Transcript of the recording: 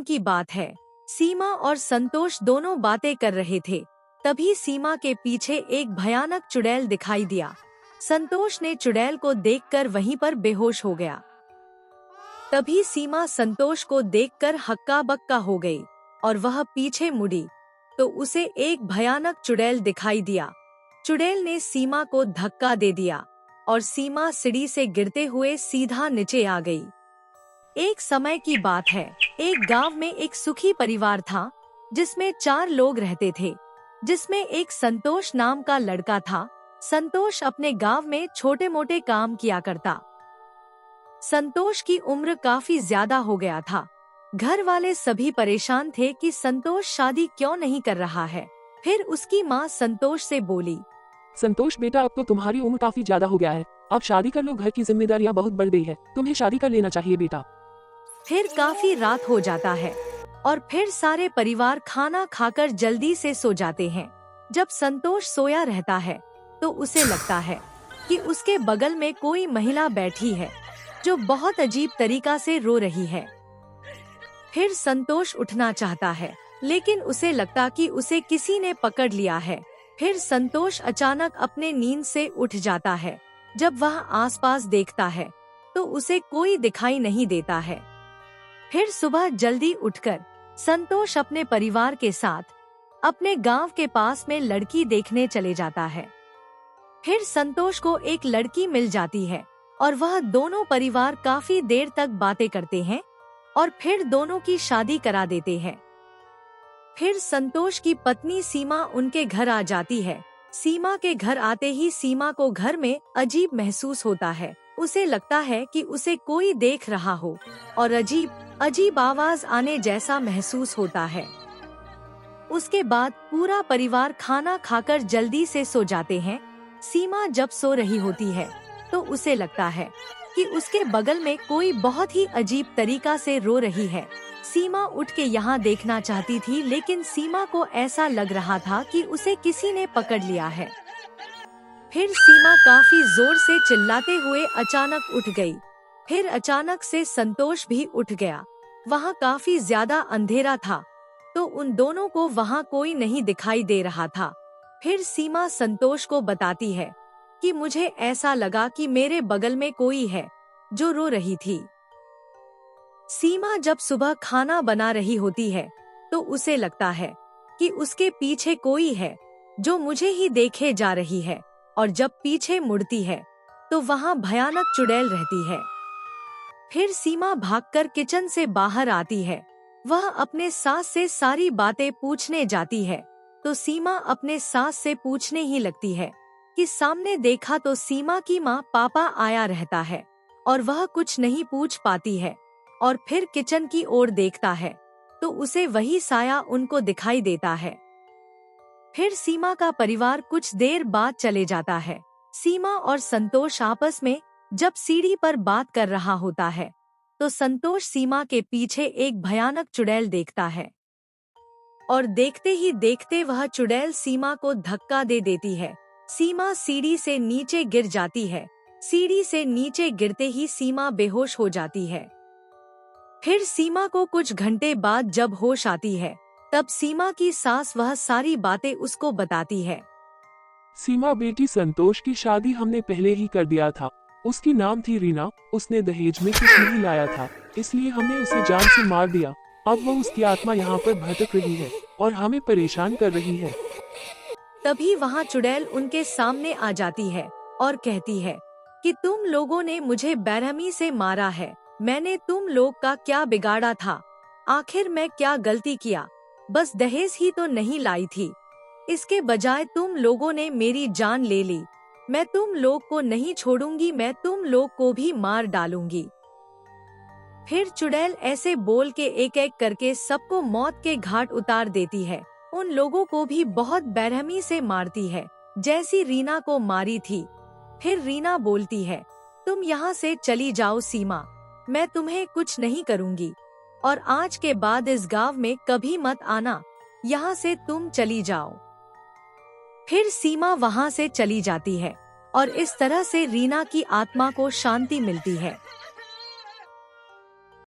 दिन की बात है। सीमा और संतोष दोनों बातें कर रहे थे। तभी सीमा के पीछे एक भयानक चुड़ैल दिखाई दिया। संतोष ने चुड़ैल को देखकर वहीं पर बेहोश हो गया। तभी सीमा संतोष को देखकर हक्का बक्का हो गई और वह पीछे मुड़ी तो उसे एक भयानक चुड़ैल दिखाई दिया। चुड़ैल ने सीमा को धक्का दे दिया और सीमा सीढ़ी से गिरते हुए सीधा नीचे आ गई। एक समय की बात है, एक गांव में एक सुखी परिवार था जिसमें 4 लोग रहते थे, जिसमें एक संतोष नाम का लड़का था। संतोष अपने गांव में छोटे मोटे काम किया करता। संतोष की उम्र काफी ज्यादा हो गया था। घर वाले सभी परेशान थे कि संतोष शादी क्यों नहीं कर रहा है। फिर उसकी माँ संतोष से बोली, संतोष बेटा, अब तो तुम्हारी उम्र काफी ज्यादा हो गया है, अब शादी कर लो, घर की जिम्मेदारियां बहुत बढ़ गई है, तुम्हें शादी कर लेना चाहिए बेटा। फिर काफी रात हो जाता है और फिर सारे परिवार खाना खाकर जल्दी से सो जाते हैं। जब संतोष सोया रहता है तो उसे लगता है कि उसके बगल में कोई महिला बैठी है जो बहुत अजीब तरीका से रो रही है। फिर संतोष उठना चाहता है लेकिन उसे लगता कि उसे किसी ने पकड़ लिया है। फिर संतोष अचानक अपने नींद से उठ जाता है। जब वह आसपास देखता है तो उसे कोई दिखाई नहीं देता है। फिर सुबह जल्दी उठकर संतोष अपने परिवार के साथ अपने गांव के पास में लड़की देखने चले जाता है। फिर संतोष को एक लड़की मिल जाती है और वह दोनों परिवार काफी देर तक बातें करते हैं और फिर दोनों की शादी करा देते हैं। फिर संतोष की पत्नी सीमा उनके घर आ जाती है। सीमा के घर आते ही सीमा को घर में अजीब महसूस होता है। उसे लगता है कि उसे कोई देख रहा हो और अजीब अजीब आवाज आने जैसा महसूस होता है। उसके बाद पूरा परिवार खाना खाकर जल्दी से सो जाते हैं। सीमा जब सो रही होती है तो उसे लगता है कि उसके बगल में कोई बहुत ही अजीब तरीका से रो रही है। सीमा उठ के यहाँ देखना चाहती थी लेकिन सीमा को ऐसा लग रहा था कि उसे किसी ने पकड़ लिया है। फिर सीमा काफी जोर से चिल्लाते हुए अचानक उठ गई। फिर अचानक से संतोष भी उठ गया। वहाँ काफी ज्यादा अंधेरा था तो उन दोनों को वहाँ कोई नहीं दिखाई दे रहा था। फिर सीमा संतोष को बताती है कि मुझे ऐसा लगा कि मेरे बगल में कोई है जो रो रही थी। सीमा जब सुबह खाना बना रही होती है तो उसे लगता है कि उसके पीछे कोई है जो मुझे ही देखे जा रही है और जब पीछे मुड़ती है तो वहाँ भयानक चुड़ैल रहती है। फिर सीमा भागकर किचन से बाहर आती है। वह अपने सास से सारी बातें पूछने जाती है तो सीमा अपने सास से पूछने ही लगती है कि सामने देखा तो सीमा की माँ पापा आया रहता है और वह कुछ नहीं पूछ पाती है। और फिर किचन की ओर देखता है तो उसे वही साया उनको दिखाई देता है। फिर सीमा का परिवार कुछ देर बाद चले जाता है। सीमा और संतोष आपस में जब सीढ़ी पर बात कर रहा होता है तो संतोष सीमा के पीछे एक भयानक चुड़ैल देखता है और देखते ही देखते वह चुड़ैल सीमा को धक्का दे देती है। सीमा सीढ़ी से नीचे गिर जाती है। सीढ़ी से नीचे गिरते ही सीमा बेहोश हो जाती है। फिर सीमा को कुछ घंटे बाद जब होश आती है तब सीमा की सास वह सारी बातें उसको बताती है। सीमा बेटी, संतोष की शादी हमने पहले ही कर दिया था। उसकी नाम थी रीना। उसने दहेज में कुछ नहीं लाया था, इसलिए हमने उसे जान से मार दिया। अब वो उसकी आत्मा यहाँ पर भटक रही है और हमें परेशान कर रही है। तभी वहाँ चुड़ैल उनके सामने आ जाती है और कहती है कि तुम लोगों ने मुझे बेरहमी से मारा है। मैंने तुम लोग का क्या बिगाड़ा था? आखिर मैं क्या गलती किया? बस दहेज ही तो नहीं लाई थी। इसके बजाय तुम लोगों ने मेरी जान ले ली। मैं तुम लोग को नहीं छोड़ूंगी, मैं तुम लोग को भी मार डालूंगी। फिर चुड़ैल ऐसे बोल के एक एक करके सबको मौत के घाट उतार देती है। उन लोगों को भी बहुत बेरहमी से मारती है जैसी रीना को मारी थी। फिर रीना बोलती है, तुम यहाँ से चली जाओ सीमा, मैं तुम्हें कुछ नहीं करूँगी और आज के बाद इस गांव में कभी मत आना, यहाँ से तुम चली जाओ। फिर सीमा वहाँ से चली जाती है और इस तरह से रीना की आत्मा को शांति मिलती है।